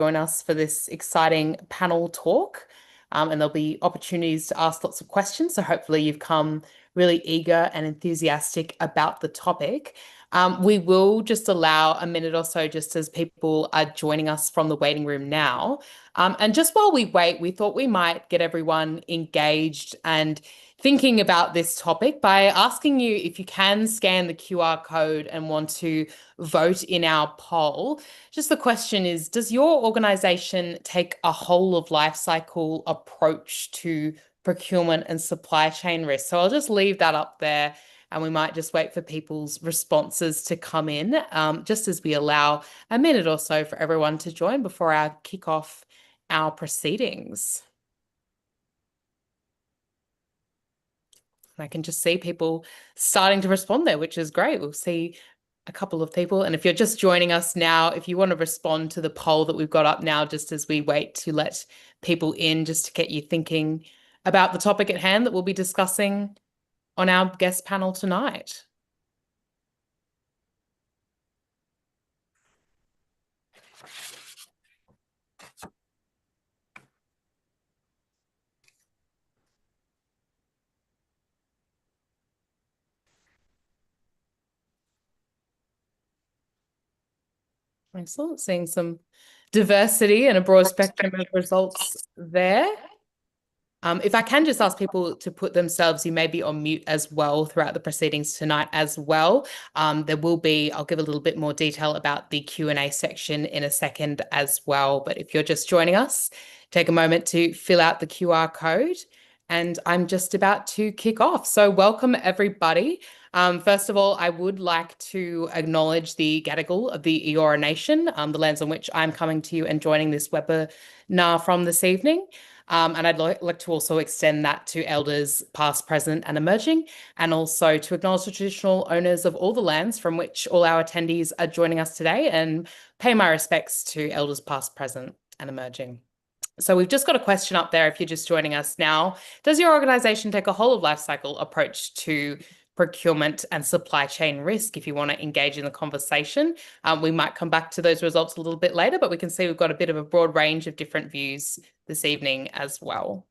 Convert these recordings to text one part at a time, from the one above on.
join us for this exciting panel talk. And there'll be opportunities to ask lots of questions. So hopefully you've come really eager and enthusiastic about the topic. We will just allow a minute or so just as people are joining us from the waiting room now. And just while we wait, we thought we might get everyone engaged and thinking about this topic by asking you if you can scan the QR code and want to vote in our poll. Just the question is, does your organization take a whole of life cycle approach to procurement and supply chain risk? So I'll just leave that up there and we might just wait for people's responses to come in, just as we allow a minute or so for everyone to join before I kick off our proceedings. I can just see people starting to respond there, which is great. We'll see a couple of people. And if you're just joining us now, if you want to respond to the poll that we've got up now, just as we wait to let people in, just to get you thinking about the topic at hand that we'll be discussing on our guest panel tonight. Excellent. Seeing some diversity and a broad spectrum of results there. If I can just ask people to put themselves, you may be on mute as well throughout the proceedings tonight as well. There will be, I'll give a little bit more detail about the Q&A section in a second as well. But if you're just joining us, take a moment to fill out the QR code. And I'm just about to kick off. So welcome, everybody. First of all, I would like to acknowledge the Gadigal of the Eora Nation, the lands on which I'm coming to you and joining this webinar from this evening. And I'd like to also extend that to elders past, present and emerging, and also to acknowledge the traditional owners of all the lands from which all our attendees are joining us today, and pay my respects to elders past, present and emerging. So we've just got a question up there if you're just joining us now. Does your organization take a whole of life cycle approach to procurement and supply chain risk? If you want to engage in the conversation, we might come back to those results a little bit later, but we can see we've got a bit of a broad range of different views this evening as well.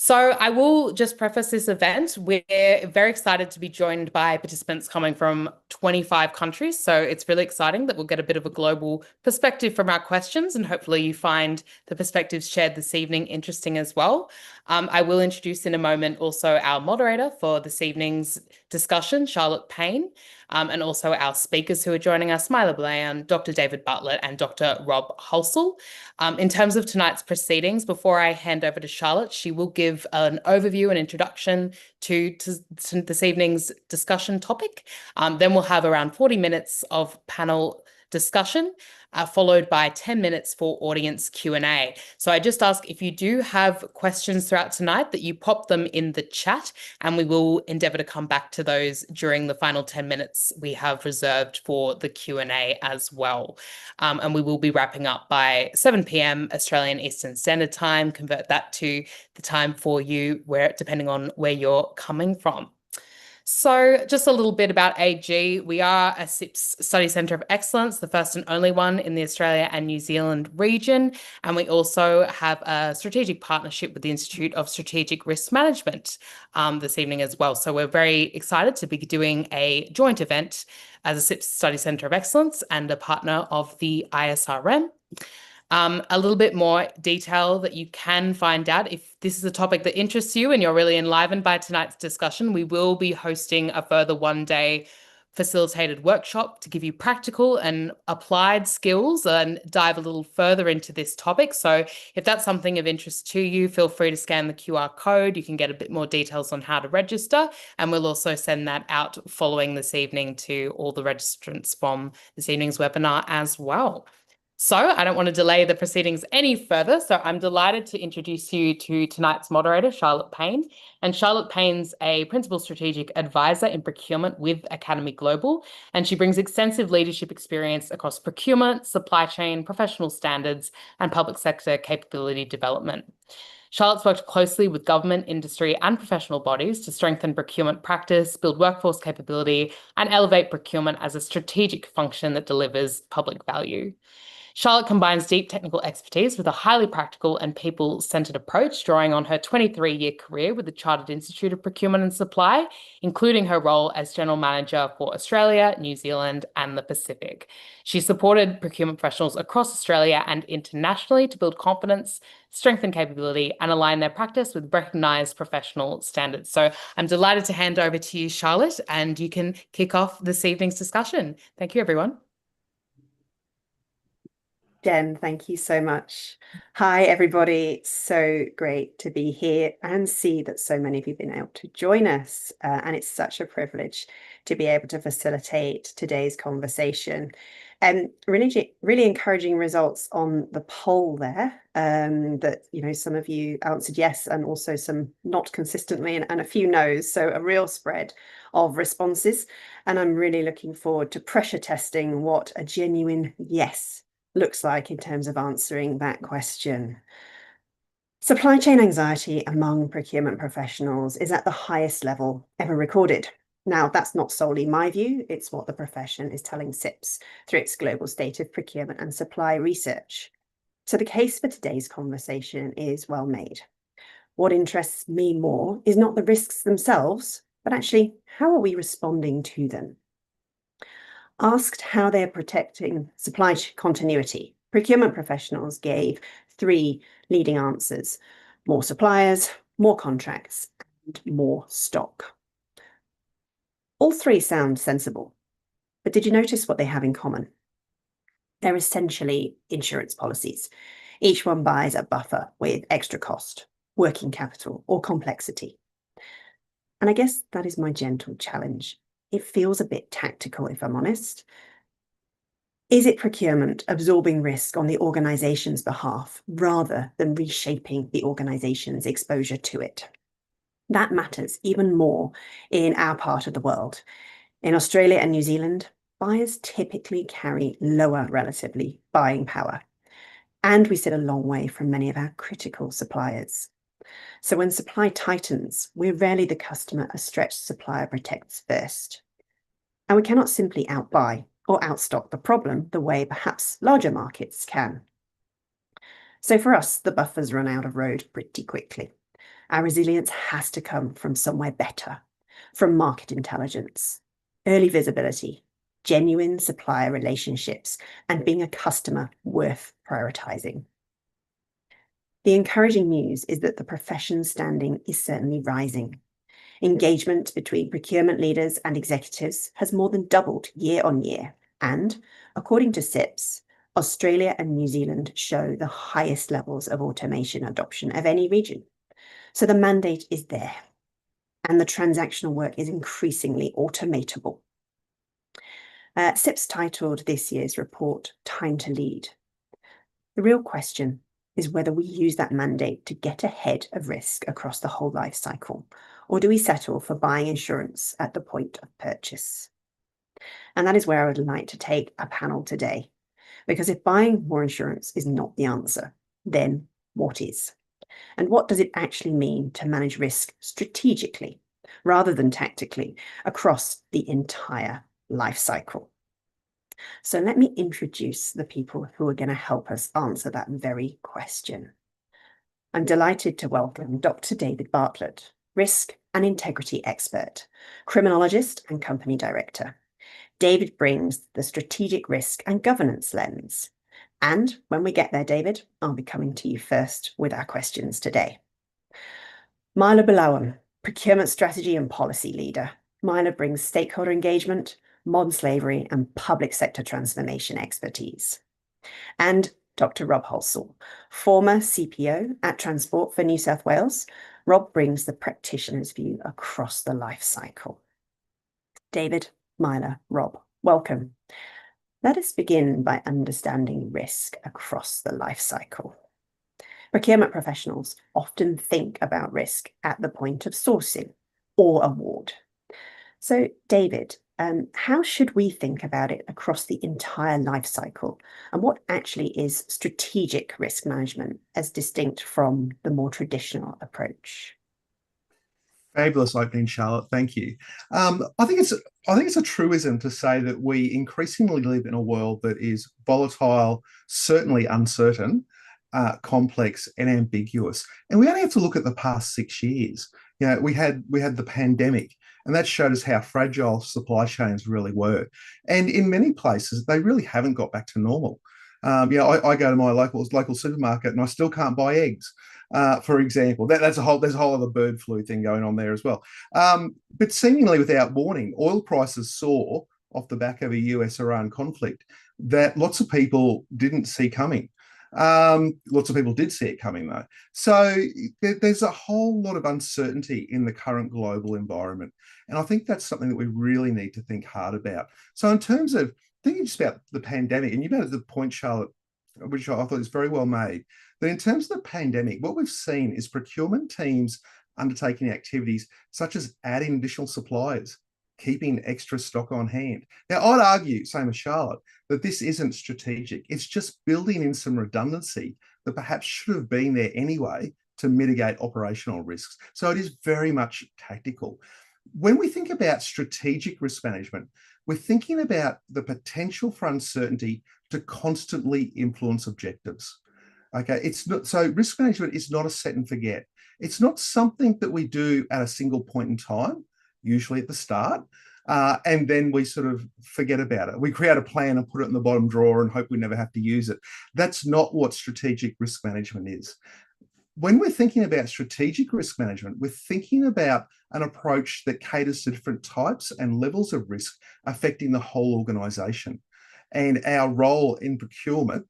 So I will just preface this event. We're very excited to be joined by participants coming from 25 countries. So it's really exciting that we'll get a bit of a global perspective from our questions, and hopefully you find the perspectives shared this evening interesting as well. I will introduce in a moment also our moderator for this evening's discussion, Charlotte Payne, and also our speakers who are joining us, Myla, Bulaon, Dr. David Bartlett and Dr. Rob Halsall. In terms of tonight's proceedings, before I hand over to Charlotte, she will give an overview and introduction to this evening's discussion topic. Then we'll have around 40 minutes of panel discussion, followed by 10 minutes for audience Q&A. So I just ask if you do have questions throughout tonight that you pop them in the chat, and we will endeavour to come back to those during the final 10 minutes we have reserved for the Q&A as well. And we will be wrapping up by 7 p.m. Australian Eastern Standard Time. Convert that to the time for you, depending on where you're coming from. So just a little bit about AG. We are a CIPS Study Centre of Excellence, the first and only one in the Australia and New Zealand region. And we also have a strategic partnership with the Institute of Strategic Risk Management this evening as well. So we're very excited to be doing a joint event as a CIPS Study Centre of Excellence and a partner of the ISRM. A little bit more detail that you can find out if this is a topic that interests you and you're really enlivened by tonight's discussion. We will be hosting a further one-day facilitated workshop to give you practical and applied skills and dive a little further into this topic. So if that's something of interest to you, feel free to scan the QR code. You can get a bit more details on how to register, and we'll also send that out following this evening to all the registrants from this evening's webinar as well. So I don't want to delay the proceedings any further. So I'm delighted to introduce you to tonight's moderator, Charlotte Payne. And Charlotte Payne's a Principal Strategic Advisor in Procurement with AcademyGlobal. And she brings extensive leadership experience across procurement, supply chain, professional standards, and public sector capability development. Charlotte's worked closely with government, industry, and professional bodies to strengthen procurement practice, build workforce capability, and elevate procurement as a strategic function that delivers public value. Charlotte combines deep technical expertise with a highly practical and people-centered approach, drawing on her 23-year career with the Chartered Institute of Procurement and Supply, including her role as General Manager for Australia, New Zealand, and the Pacific. She supported procurement professionals across Australia and internationally to build confidence, strengthen capability, and align their practice with recognised professional standards. So I'm delighted to hand over to you, Charlotte, and you can kick off this evening's discussion. Thank you, everyone. Jen, thank you so much. Hi, everybody. So great to be here and see that so many of you have been able to join us. And it's such a privilege to be able to facilitate today's conversation. And really encouraging results on the poll there, that some of you answered yes, and also some not consistently, and a few no's. So a real spread of responses. And I'm really looking forward to pressure testing what a genuine yes looks like in terms of answering that question. Supply chain anxiety among procurement professionals is at the highest level ever recorded. Now, that's not solely my view, it's what the profession is telling CIPS through its global state of procurement and supply research. So the case for today's conversation is well made. What interests me more is not the risks themselves, but actually, how are we responding to them? Asked how they're protecting supply continuity, procurement professionals gave 3 leading answers: more suppliers, more contracts, and more stock. All 3 sound sensible, but did you notice what they have in common? They're essentially insurance policies. Each one buys a buffer with extra cost, working capital, or complexity. And I guess that is my gentle challenge. It feels a bit tactical, if I'm honest. Is it procurement absorbing risk on the organization's behalf rather than reshaping the organization's exposure to it? That matters even more in our part of the world. In Australia and New Zealand, buyers typically carry lower relatively buying power, and we sit a long way from many of our critical suppliers. So when supply tightens, we're rarely the customer a stretched supplier protects first. And we cannot simply outbuy or outstock the problem the way perhaps larger markets can. So for us, the buffers run out of road pretty quickly. Our resilience has to come from somewhere better, from market intelligence, early visibility, genuine supplier relationships, and being a customer worth prioritizing. The encouraging news is that the profession's standing is certainly rising. Engagement between procurement leaders and executives has more than doubled year on year. And according to CIPS, Australia and New Zealand show the highest levels of automation adoption of any region. So the mandate is there, and the transactional work is increasingly automatable. CIPS titled this year's report, Time to Lead. The real question is whether we use that mandate to get ahead of risk across the whole life cycle, or do we settle for buying insurance at the point of purchase? And that is where I would like to take a panel today, because if buying more insurance is not the answer, then what is? And what does it actually mean to manage risk strategically rather than tactically across the entire life cycle? So let me introduce the people who are going to help us answer that very question. I'm delighted to welcome Dr. David Bartlett, risk and integrity expert, criminologist and company director. David brings the strategic risk and governance lens. And when we get there, David, I'll be coming to you first with our questions today. Myla Bulaon, procurement strategy and policy leader. Myla brings stakeholder engagement, modern slavery, and public sector transformation expertise. And Dr. Rob Halsall, former CPO at Transport for New South Wales. Rob brings the practitioner's view across the life cycle. David, Myla, Rob, welcome. Let us begin by understanding risk across the life cycle. Procurement professionals often think about risk at the point of sourcing or award. So, David, how should we think about it across the entire life cycle? And what actually is strategic risk management as distinct from the more traditional approach? Fabulous opening, Charlotte. Thank you. I think it's a truism to say that we increasingly live in a world that is volatile, certainly uncertain, complex, and ambiguous. And we only have to look at the past 6 years. You know, we had the pandemic, and that showed us how fragile supply chains really were. And in many places, they really haven't got back to normal. I go to my local supermarket and I still can't buy eggs, for example. There's a whole other bird flu thing going on there as well. But seemingly without warning, oil prices soar off the back of a US-Iran conflict that lots of people didn't see coming. Lots of people did see it coming though. So there's a whole lot of uncertainty in the current global environment. And I think that's something that we really need to think hard about. So in terms of thinking just about the pandemic, and you made the point, Charlotte, which I thought is very well made, that in terms of the pandemic, what we've seen is procurement teams undertaking activities such as adding additional suppliers, keeping extra stock on hand. Now, I'd argue, same as Charlotte, that this isn't strategic. It's just building in some redundancy that perhaps should have been there anyway to mitigate operational risks. So it is very much tactical. When we think about strategic risk management, we're thinking about the potential for uncertainty to constantly influence objectives. Okay, it's not so risk management is not a set and forget. It's not something that we do at a single point in time, usually at the start, and then we sort of forget about it. We create a plan and put it in the bottom drawer and hope we never have to use it. That's not what strategic risk management is. When we're thinking about strategic risk management, we're thinking about an approach that caters to different types and levels of risk affecting the whole organisation and our role in procurement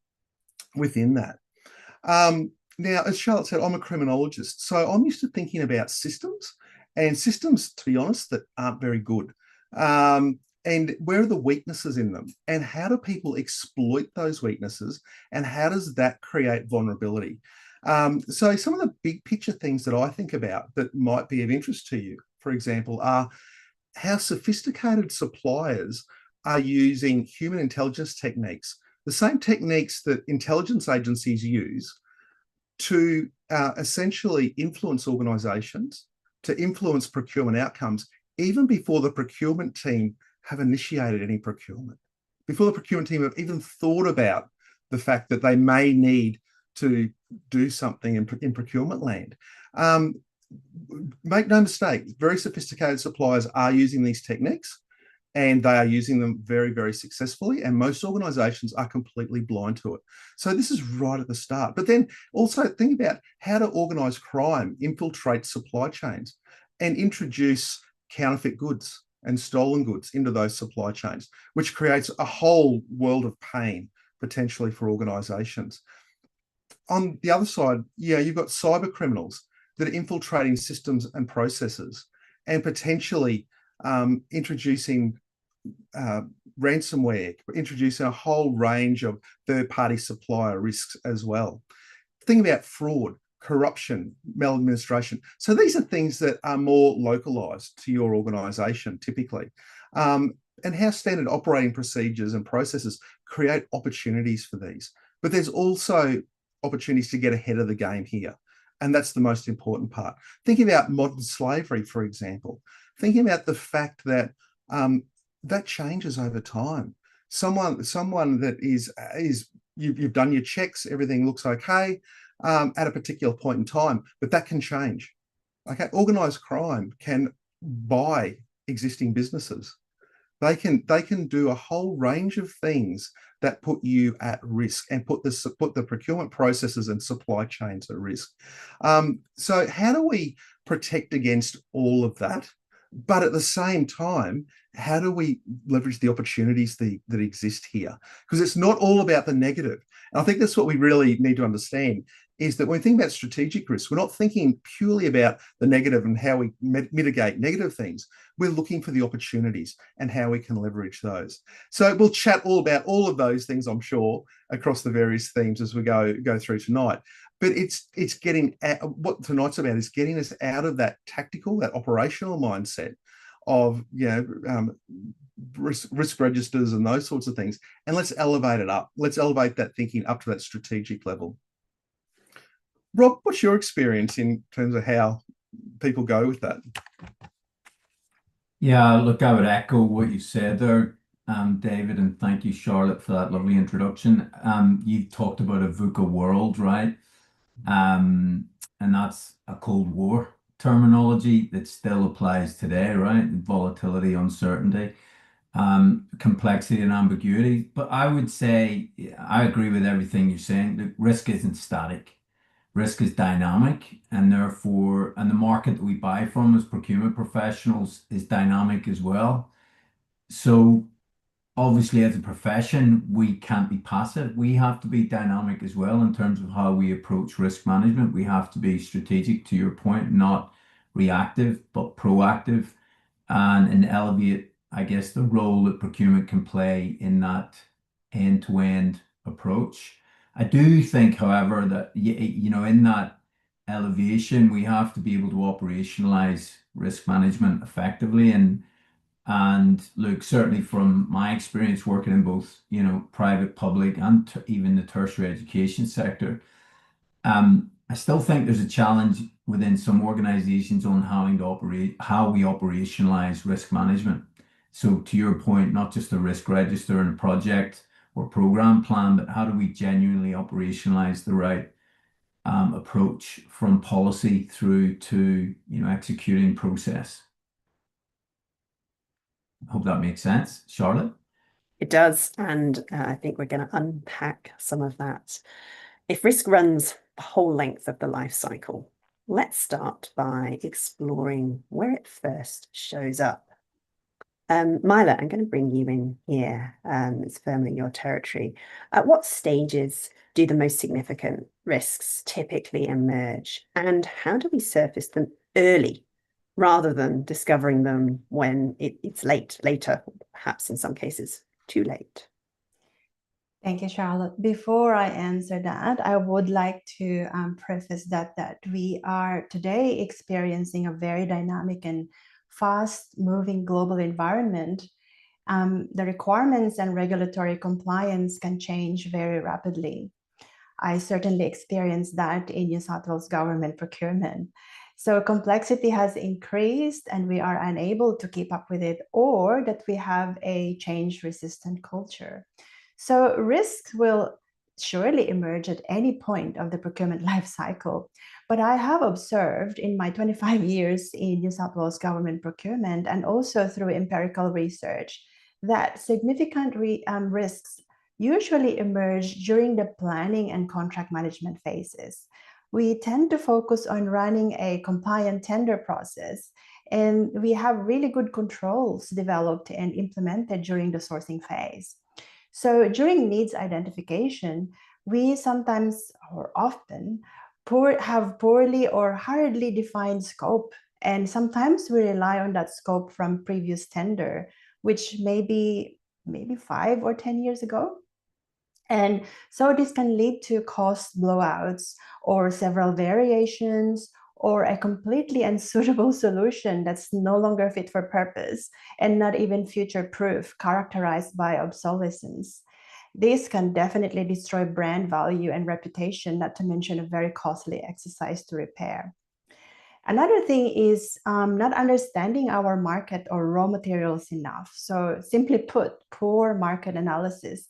within that. Now, as Charlotte said, I'm a criminologist, so I'm used to thinking about systems, and systems, to be honest, that aren't very good. And where are the weaknesses in them? And how do people exploit those weaknesses? And how does that create vulnerability? So some of the big picture things that I think about that might be of interest to you, for example, are how sophisticated suppliers are using human intelligence techniques, the same techniques that intelligence agencies use to essentially influence organisations, to influence procurement outcomes, even before the procurement team have initiated any procurement, before the procurement team have even thought about the fact that they may need to do something in procurement land. Make no mistake, very sophisticated suppliers are using these techniques, and they are using them very, very successfully, and most organisations are completely blind to it. So this is right at the start. But then also think about how to organised crime infiltrate supply chains and introduce counterfeit goods and stolen goods into those supply chains, which creates a whole world of pain potentially for organisations. On the other side, you've got cyber criminals that are infiltrating systems and processes and potentially introducing ransomware, introducing a whole range of third-party supplier risks as well. Think about fraud, corruption, maladministration. So these are things that are more localized to your organization typically. And how standard operating procedures and processes create opportunities for these. But there's also opportunities to get ahead of the game here. And that's the most important part. Thinking about modern slavery, for example, thinking about the fact that that changes over time. Someone that is you've done your checks, everything looks okay at a particular point in time, but that can change. Okay, organized crime can buy existing businesses. They can do a whole range of things that put you at risk and put the procurement processes and supply chains at risk. So how do we protect against all of that? But at the same time, how do we leverage the opportunities that exist here? Because it's not all about the negative. And I think that's what we really need to understand, is that when we think about strategic risk, we're not thinking purely about the negative and how we mitigate negative things. We're looking for the opportunities and how we can leverage those. So we'll chat all about all of those things, I'm sure, across the various themes as we go through tonight. But it's getting what tonight's about is getting us out of that tactical, that operational mindset of risk registers and those sorts of things, and let's elevate it up. Let's elevate that thinking up to that strategic level. Rob, what's your experience in terms of how people go with that? Yeah, look, I would echo what you said there, David, and thank you, Charlotte, for that lovely introduction. You talked about a VUCA world, right? And that's a Cold War terminology that still applies today, right? Volatility, uncertainty, complexity, and ambiguity. But I would say I agree with everything you're saying. The risk isn't static. Risk is dynamic, and therefore, and the market that we buy from as procurement professionals is dynamic as well. So obviously, as a profession, we can't be passive. We have to be dynamic as well in terms of how we approach risk management. We have to be strategic, to your point, not reactive, but proactive, and elevate, I guess, the role that procurement can play in that end-to-end approach. I do think, however, that in that elevation, we have to be able to operationalize risk management effectively. And look, certainly from my experience working in both, private, public, and even the tertiary education sector, I still think there's a challenge within some organizations on how we operationalize risk management. So to your point, not just a risk register and a project or program plan, but how do we genuinely operationalize the right approach from policy through to executing process. I hope that makes sense. Charlotte? It does, and I think we're going to unpack some of that. If risk runs the whole length of the life cycle, let's start by exploring where it first shows up. Myla, I'm going to bring you in here. It's firmly your territory. At what stages do the most significant risks typically emerge, and how do we surface them early rather than discovering them when it's later, perhaps in some cases too late? Thank you, Charlotte. Before I answer that, I would like to preface that we are today experiencing a very dynamic and fast-moving global environment. The requirements and regulatory compliance can change very rapidly. I certainly experienced that in New South Wales government procurement. So complexity has increased and we are unable to keep up with it, or that we have a change-resistant culture. So risks will surely emerge at any point of the procurement life cycle. But I have observed in my 25 years in New South Wales government procurement, and also through empirical research, that significant risks usually emerge during the planning and contract management phases. We tend to focus on running a compliant tender process, and we have really good controls developed and implemented during the sourcing phase. So during needs identification, we sometimes or often have poorly or hurriedly defined scope. And sometimes we rely on that scope from previous tender, which maybe 5 or 10 years ago. And so this can lead to cost blowouts or several variations, or a completely unsuitable solution that's no longer fit for purpose and not even future-proof, characterized by obsolescence. This can definitely destroy brand value and reputation, not to mention a very costly exercise to repair. Another thing is not understanding our market or raw materials enough. So simply put, poor market analysis.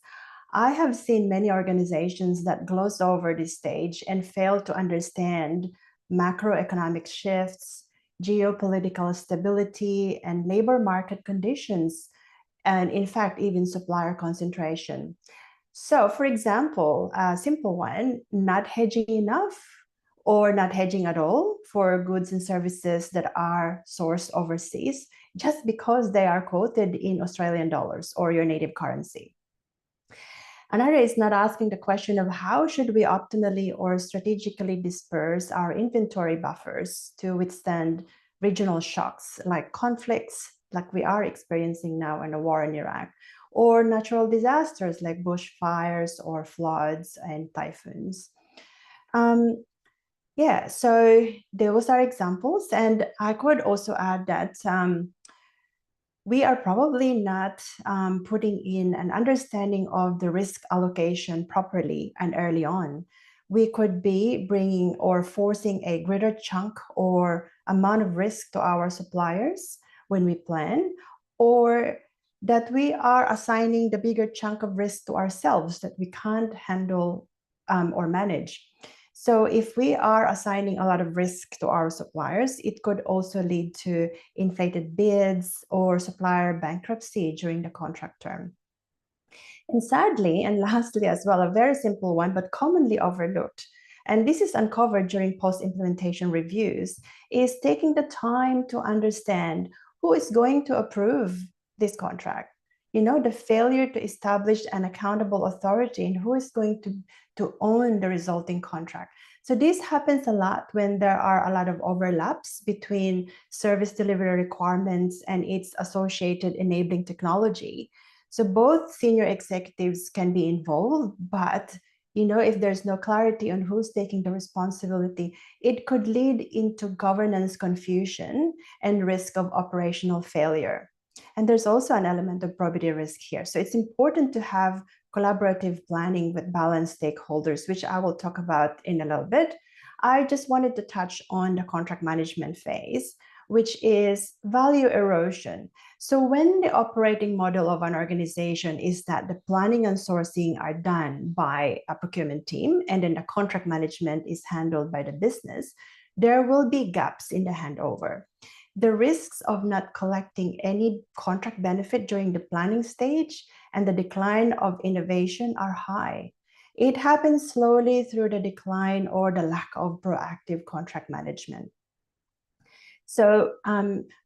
I have seen many organizations that gloss over this stage and fail to understand macroeconomic shifts, geopolitical stability, and labor market conditions, and in fact, even supplier concentration. So, for example, a simple one, not hedging enough or not hedging at all for goods and services that are sourced overseas just because they are quoted in Australian dollars or your native currency. Another is not asking the question of how should we optimally or strategically disperse our inventory buffers to withstand regional shocks like conflicts, like we are experiencing now in the war in Iraq, or natural disasters like bushfires or floods and typhoons. So those are examples. And I could also add that we are probably not putting in an understanding of the risk allocation properly and early on. We could be bringing or forcing a greater chunk or amount of risk to our suppliers when we plan, or that we are assigning the bigger chunk of risk to ourselves that we can't handle or manage. So if we are assigning a lot of risk to our suppliers, it could also lead to inflated bids or supplier bankruptcy during the contract term. And sadly, and lastly as well, a very simple one, but commonly overlooked, and this is uncovered during post-implementation reviews, is taking the time to understand who is going to approve this contract. You know, the failure to establish an accountable authority and who is going to own the resulting contract. So this happens a lot when there are a lot of overlaps between service delivery requirements and its associated enabling technology. So both senior executives can be involved, but you know, if there's no clarity on who's taking the responsibility, it could lead into governance confusion and risk of operational failure. And there's also an element of probity risk here. So it's important to have collaborative planning with balanced stakeholders, which I will talk about in a little bit. I just wanted to touch on the contract management phase, which is value erosion. So when the operating model of an organization is that the planning and sourcing are done by a procurement team, and then the contract management is handled by the business, there will be gaps in the handover. The risks of not collecting any contract benefit during the planning stage and the decline of innovation are high. It happens slowly through the decline or the lack of proactive contract management. So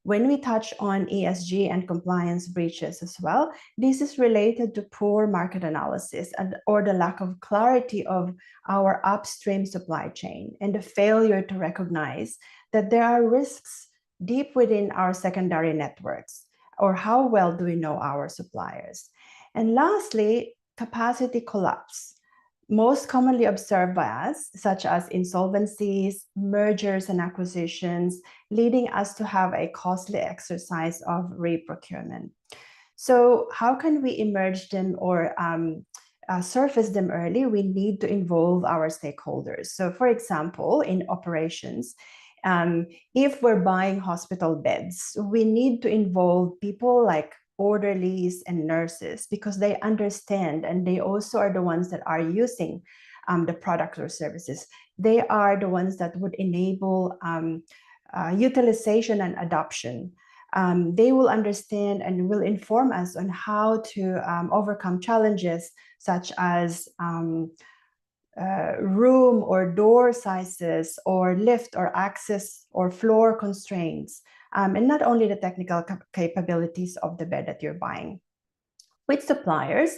when we touch on ESG and compliance breaches as well, this is related to poor market analysis or the lack of clarity of our upstream supply chain and the failure to recognize that there are risks deep within our secondary networks, or how well do we know our suppliers. And lastly, capacity collapse, most commonly observed by us, such as insolvencies, mergers and acquisitions, leading us to have a costly exercise of reprocurement. So how can we emerge them or surface them early? We need to involve our stakeholders. So for example, in operations, if we're buying hospital beds, we need to involve people like orderlies and nurses, because they understand and they also are the ones that are using the products or services. They are the ones that would enable utilization and adoption. They will understand and will inform us on how to overcome challenges such as room or door sizes or lift or access or floor constraints, and not only the technical capabilities of the bed that you're buying. With suppliers,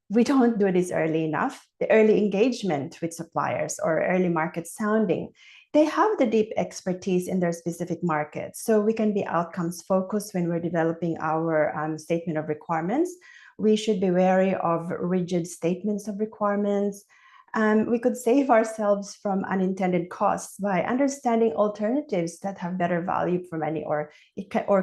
we don't do this early enough. The early engagement with suppliers or early market sounding, they have the deep expertise in their specific markets. So we can be outcomes focused when we're developing our statement of requirements. We should be wary of rigid statements of requirements. We could save ourselves from unintended costs by understanding alternatives that have better value for many or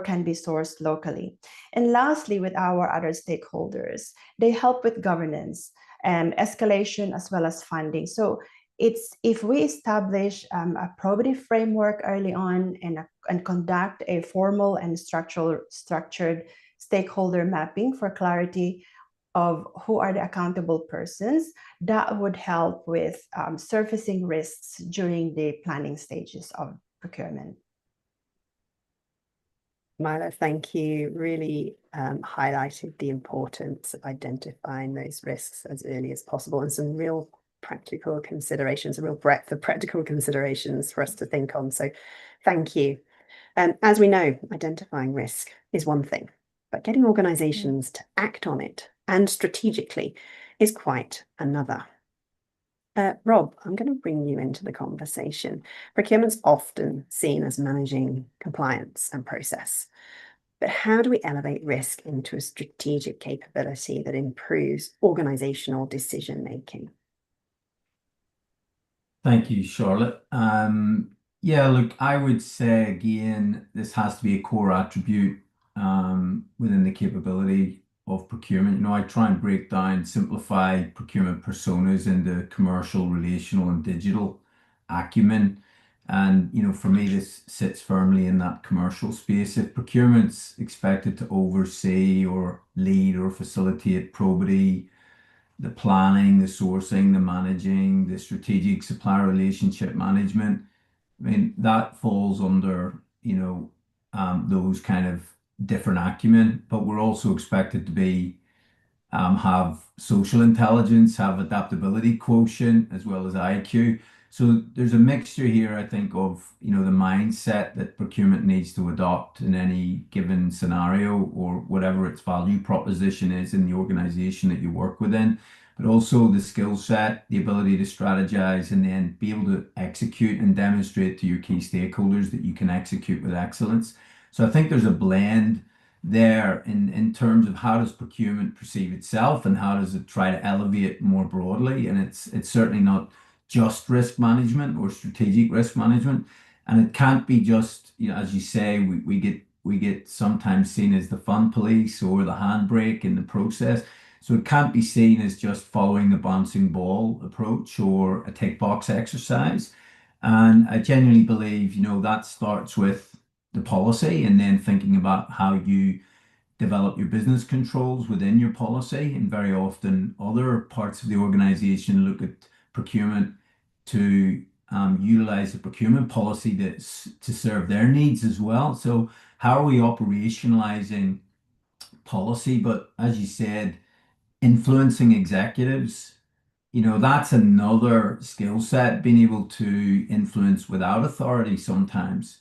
can be sourced locally. And lastly, with our other stakeholders, they help with governance and escalation as well as funding. So it's if we establish a probity framework early on and conduct a formal and structured stakeholder mapping for clarity of who are the accountable persons, that would help with surfacing risks during the planning stages of procurement. Myla, thank you. Really highlighted the importance of identifying those risks as early as possible, and some real practical considerations, a real breadth of practical considerations for us to think on. So thank you. As we know, identifying risk is one thing, but getting organizations to act on it and strategically is quite another. Rob, I'm going to bring you into the conversation. Procurement's often seen as managing compliance and process, but how do we elevate risk into a strategic capability that improves organizational decision making? Thank you, Charlotte. Yeah, look, I would say again, this has to be a core attribute within the capability of procurement. You know, I try and break down, simplify procurement personas into commercial, relational, and digital acumen. And, for me, this sits firmly in that commercial space. If procurement's expected to oversee or lead or facilitate probity, the planning, the sourcing, the managing, the strategic supplier relationship management, I mean, that falls under, those kind of different acumen, but we're also expected to be have social intelligence, have adaptability quotient, as well as IQ. So there's a mixture here, I think, of the mindset that procurement needs to adopt in any given scenario or whatever its value proposition is in the organization that you work within, but also the skill set, the ability to strategize, and then be able to execute and demonstrate to your key stakeholders that you can execute with excellence. So I think there's a blend there in terms of how does procurement perceive itself and how does it try to elevate more broadly. And it's certainly not just risk management or strategic risk management. And it can't be just, as you say, we get sometimes seen as the fun police or the handbrake in the process. So it can't be seen as just following the bouncing ball approach or a tick box exercise. And I genuinely believe, that starts with the policy and then thinking about how you develop your business controls within your policy. And very often other parts of the organization look at procurement to utilize the procurement policy to serve their needs as well. So how are we operationalizing policy? But as you said, influencing executives, that's another skill set, being able to influence without authority sometimes.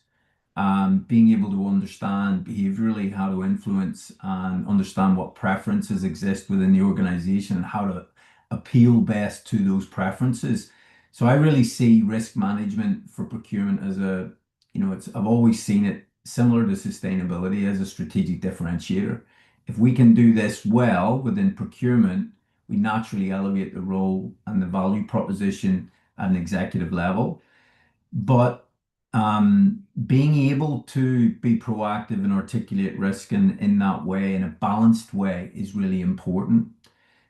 Being able to understand behaviorally how to influence and understand what preferences exist within the organization and how to appeal best to those preferences. So I really see risk management for procurement as I've always seen it similar to sustainability as a strategic differentiator. If we can do this well within procurement, we naturally elevate the role and the value proposition at an executive level. But being able to be proactive and articulate risk in that way, in a balanced way, is really important.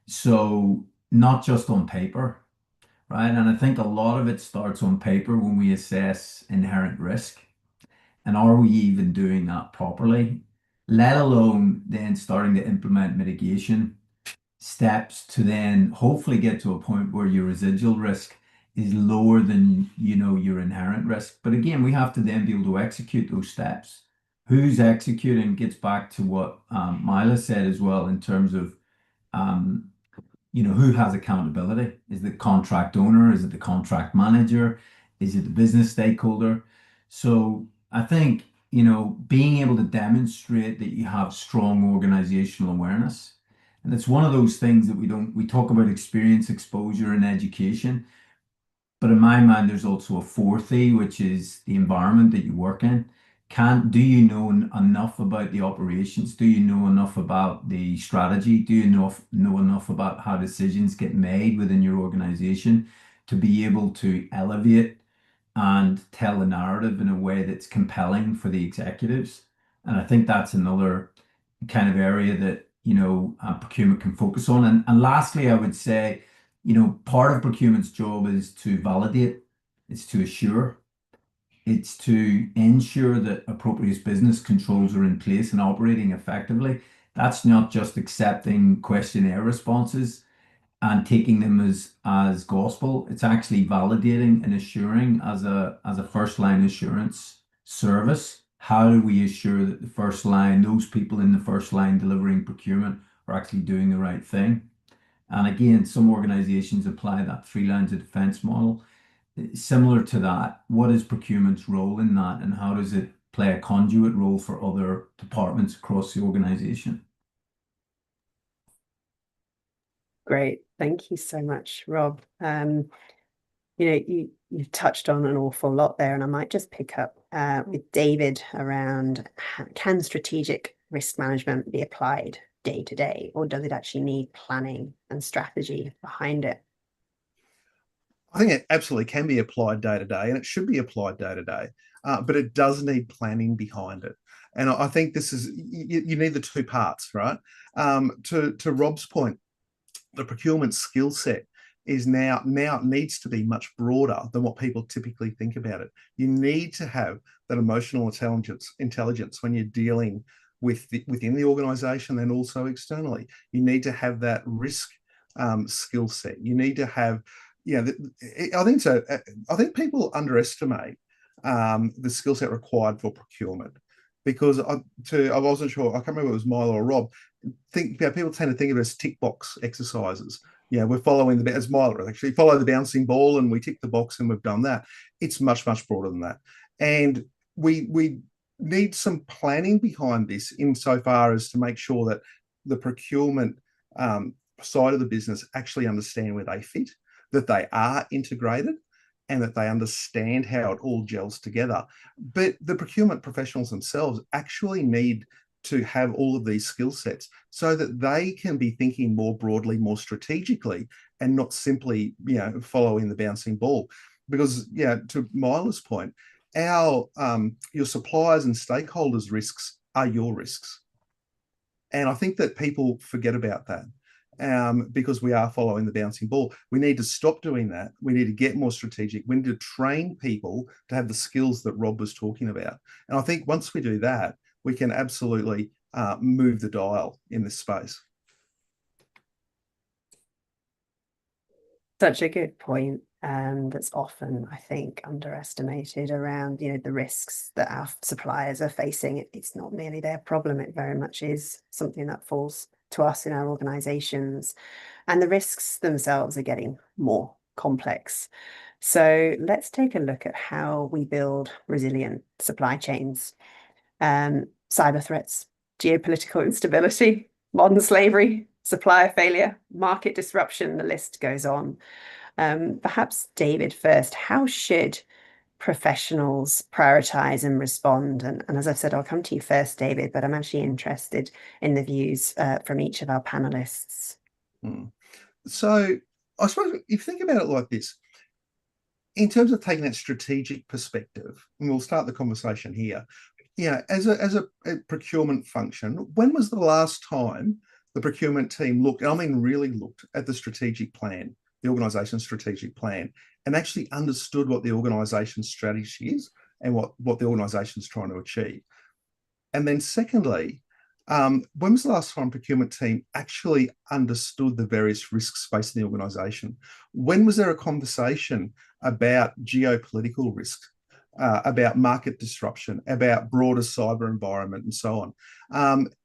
So not just on paper, right? And I think a lot of it starts on paper when we assess inherent risk. And are we even doing that properly? Let alone then starting to implement mitigation steps to then hopefully get to a point where your residual risk is lower than your inherent risk. But again, we have to then be able to execute those steps. Who's executing gets back to what Myla said as well in terms of who has accountability. Is it the contract owner? Is it the contract manager? Is it the business stakeholder? So I think being able to demonstrate that you have strong organizational awareness. And it's one of those things that we talk about experience, exposure, and education. But in my mind, there's also a fourth E, which is the environment that you work in. Do you know enough about the operations? Do you know enough about the strategy? Do you know enough about how decisions get made within your organization to be able to elevate and tell the narrative in a way that's compelling for the executives? And I think that's another kind of area that procurement can focus on. And lastly, I would say, part of procurement's job is to validate, it's to assure, it's to ensure that appropriate business controls are in place and operating effectively. That's not just accepting questionnaire responses and taking them as gospel. It's actually validating and assuring as a first line assurance service. How do we assure that the first line, those people in the first line delivering procurement, are actually doing the right thing? And again, some organizations apply that 3 lines of defense model. Similar to that, what is procurement's role in that, and how does it play a conduit role for other departments across the organization? Great. Thank you so much, Rob. You've touched on an awful lot there, and I might just pick up with David around, can strategic risk management be applied day to day, or does it actually need planning and strategy behind it? I think it absolutely can be applied day to day, and it should be applied day to day, but it does need planning behind it. And I think this is, you need the two parts, right? To Rob's point, the procurement skill set is now it needs to be much broader than what people typically think about it. You need to have that emotional intelligence when you're dealing with within the organization and also externally. You need to have that risk skill set. You need to have, I think people underestimate the skill set required for procurement, because I wasn't sure, I can't remember if it was Myla or Rob, people tend to think of it as tick box exercises. We're following as Myla actually, follow the bouncing ball and we tick the box and we've done that. It's much, much broader than that. And we need some planning behind this insofar as to make sure that the procurement side of the business actually understand where they fit, that they are integrated, and that they understand how it all gels together. But the procurement professionals themselves actually need to have all of these skill sets so that they can be thinking more broadly, more strategically, and not simply, following the bouncing ball. Because, to Myla's point, your suppliers and stakeholders' risks are your risks. And I think that people forget about that. Because we are following the bouncing ball. We need to stop doing that. We need to get more strategic. We need to train people to have the skills that Rob was talking about. And I think once we do that, we can absolutely move the dial in this space. Such a good point. That's often, I think, underestimated around, the risks that our suppliers are facing. It's not merely their problem. It very much is something that falls to us in our organizations, and the risks themselves are getting more complex. So let's take a look at how we build resilient supply chains. Cyber threats, geopolitical instability, modern slavery, supplier failure, market disruption, the list goes on. Perhaps David first, how should professionals prioritize and respond? And as I said, I'll come to you first, David, but I'm actually interested in the views from each of our panelists. So I suppose if you think about it like this, in terms of taking that strategic perspective, and we'll start the conversation here, as a procurement function, when was the last time the procurement team looked, and I mean really looked, at the strategic plan, the organization's strategic plan, and actually understood what the organization's strategy is and what the organization's trying to achieve? And then secondly, when was the last time procurement team actually understood the various risks faced in the organization? When was there a conversation about geopolitical risk, about market disruption, about broader cyber environment, and so on?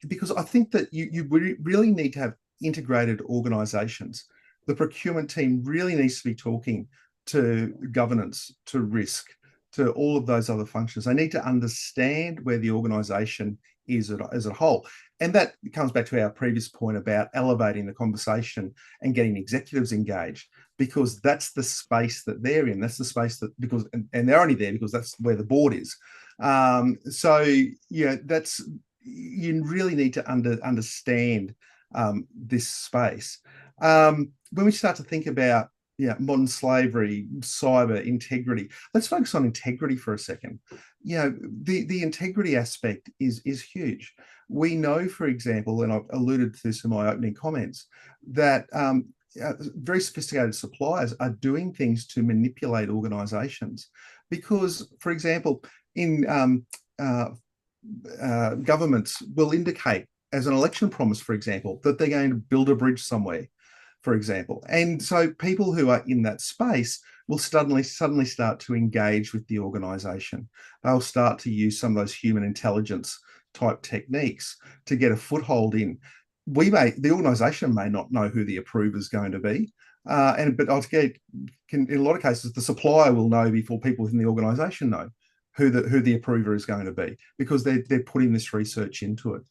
Because I think that you really need to have integrated organizations. The procurement team really needs to be talking to governance, to risk, to all of those other functions. They need to understand where the organization is as a whole. And that comes back to our previous point about elevating the conversation and getting executives engaged, because that's the space that they're in. That's the space that, and they're only there because that's where the board is. So you really need to understand this space. When we start to think about modern slavery, cyber, integrity, let's focus on integrity for a second. The integrity aspect is huge. We know, for example, and I've alluded to this in my opening comments, that very sophisticated suppliers are doing things to manipulate organizations. Because, for example, in governments will indicate as an election promise, for example, that they're going to build a bridge somewhere, for example. And so people who are in that space will suddenly start to engage with the organization. They'll start to use some of those human intelligence type techniques to get a foothold in. The organization may not know who the approver is going to be. But in a lot of cases, the supplier will know before people within the organization know who the approver is going to be, because they're putting this research into it.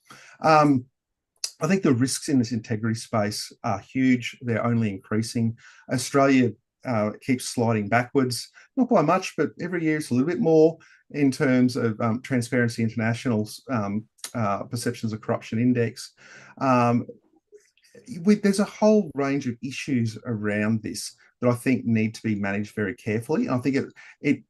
I think the risks in this integrity space are huge. They're only increasing. Australia keeps sliding backwards, not by much, but every year it's a little bit more in terms of Transparency International's Perceptions of Corruption Index. There's a whole range of issues around this that I think need to be managed very carefully. And I think it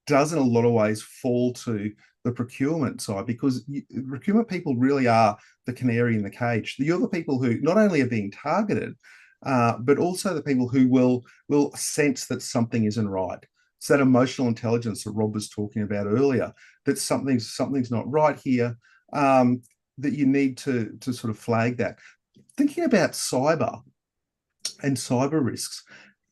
does in a lot of ways fall to the procurement side, because procurement people really are the canary in the cage. You're the people who not only are being targeted, but also the people who will sense that something isn't right. It's that emotional intelligence that Rob was talking about earlier, that something's not right here, that you need to sort of flag that. Thinking about cyber and cyber risks,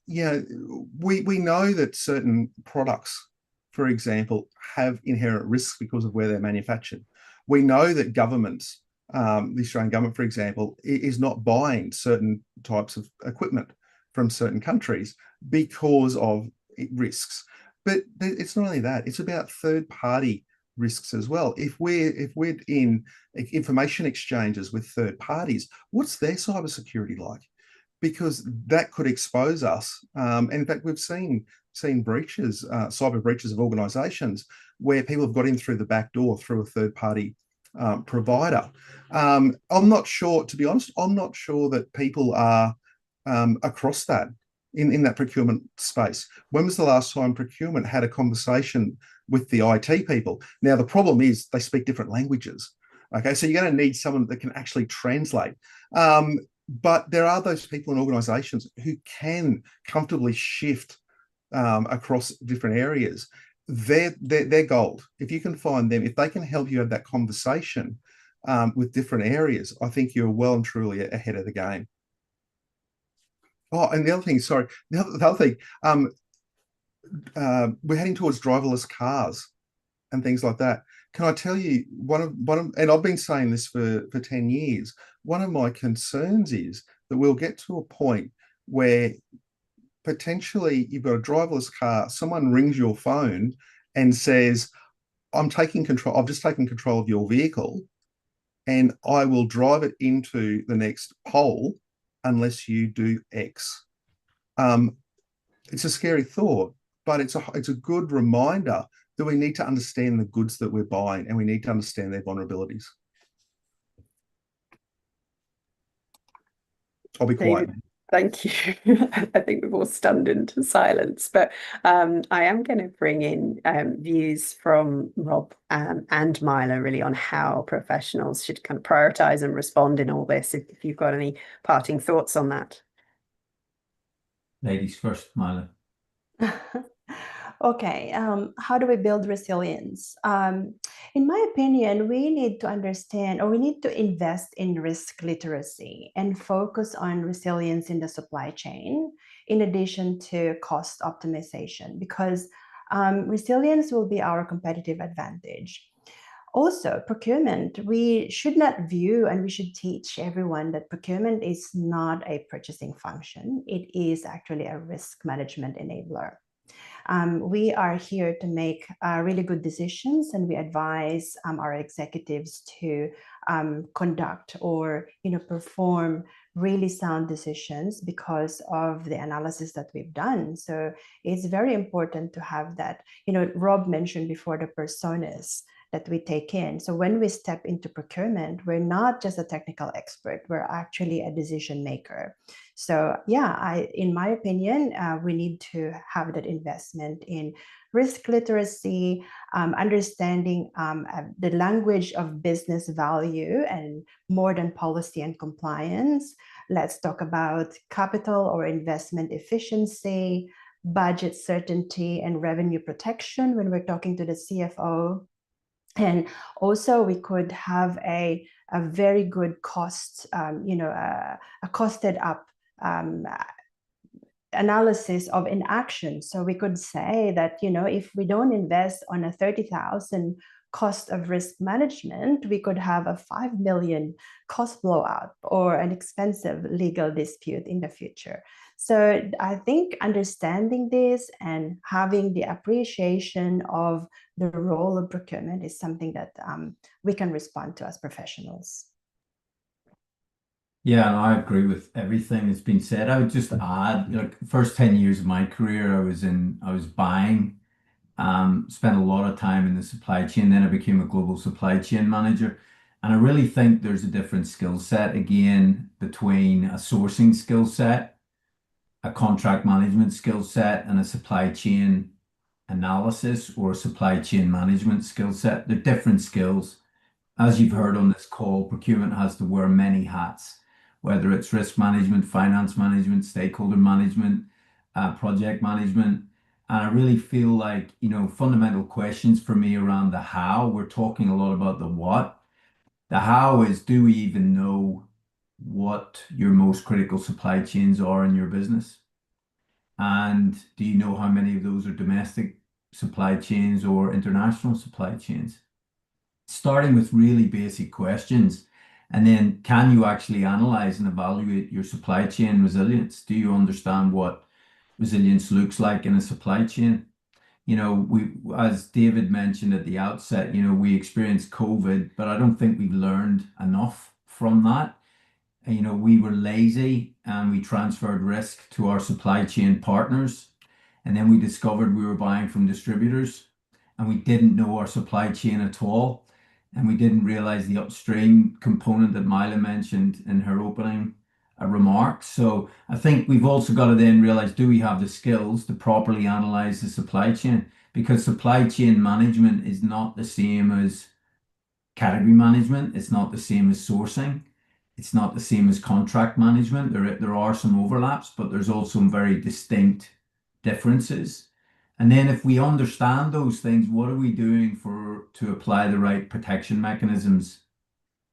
we know that certain products, for example, have inherent risks because of where they're manufactured. We know that governments, the Australian government, for example, is not buying certain types of equipment from certain countries because of risks. But it's not only that, it's about third-party risks as well. If we're in information exchanges with third parties, what's their cybersecurity like? Because that could expose us. And in fact, we've seen breaches, cyber breaches of organisations where people have got in through the back door through a third-party provider. I'm not sure, to be honest, I'm not sure that people are across that in that procurement space. When was the last time procurement had a conversation with the IT people? Now, the problem is they speak different languages. Okay, so you're going to need someone that can actually translate. But there are those people in organisations who can comfortably shift across different areas. They're gold. If you can find them, if they can help you have that conversation with different areas, I think you're well and truly ahead of the game. Oh, and the other thing, sorry, the other thing, we're heading towards driverless cars and things like that. Can I tell you, one of, and I've been saying this for 10 years, one of my concerns is that we'll get to a point where potentially you've got a driverless car, someone rings your phone and says, I've just taken control of your vehicle and I will drive it into the next pole unless you do X. It's a scary thought, but it's a good reminder that we need to understand the goods that we're buying and we need to understand their vulnerabilities. I'll be quiet. David, thank you. I think we've all stunned into silence, but I am going to bring in views from Rob and Myla really on how professionals should kind of prioritize and respond in all this. If you've got any parting thoughts on that. Ladies first, Myla. Okay, how do we build resilience? In my opinion, we need to understand, or we need to invest in risk literacy and focus on resilience in the supply chain, in addition to cost optimization, because resilience will be our competitive advantage. Also, procurement, we should not view and we should teach everyone that procurement is not a purchasing function. It is actually a risk management enabler. We are here to make really good decisions, and we advise our executives to conduct or perform really sound decisions because of the analysis that we've done. So it's very important to have that. Rob mentioned before the personas that we take in. So when we step into procurement, we're not just a technical expert, we're actually a decision maker. So yeah, in my opinion, we need to have that investment in risk literacy, understanding the language of business value and more than policy and compliance. Let's talk about capital or investment efficiency, budget certainty, and revenue protection when we're talking to the CFO. And also we could have a very good cost, a costed up analysis of inaction. So we could say that, if we don't invest on a 30,000 cost of risk management, we could have a 5 million cost blowout or an expensive legal dispute in the future. So I think understanding this and having the appreciation of the role of procurement is something that we can respond to as professionals. Yeah, and I agree with everything that's been said. I would just add, first 10 years of my career, I was buying, spent a lot of time in the supply chain. Then I became a global supply chain manager. And I really think there's a different skill set, again, between a sourcing skill set, a contract management skill set, and a supply chain analysis or a supply chain management skill set. They're different skills. As you've heard on this call, procurement has to wear many hats. whether it's risk management, finance management, stakeholder management, project management. And I really feel like, fundamental questions for me around the how. We're talking a lot about the what. The how is, do we even know what your most critical supply chains are in your business? And do you know how many of those are domestic supply chains or international supply chains? Starting with really basic questions. And then can you actually analyze and evaluate your supply chain resilience? Do you understand what resilience looks like in a supply chain? As David mentioned at the outset, we experienced COVID, but I don't think we've learned enough from that. We were lazy and we transferred risk to our supply chain partners. And then we discovered we were buying from distributors and we didn't know our supply chain at all. And we didn't realize the upstream component that Myla mentioned in her opening remarks. So I think we've also got to then realize, do we have the skills to properly analyze the supply chain? Because supply chain management is not the same as category management. It's not the same as sourcing. It's not the same as contract management. There are some overlaps, but there's also some very distinct differences. And then if we understand those things, what are we doing to apply the right protection mechanisms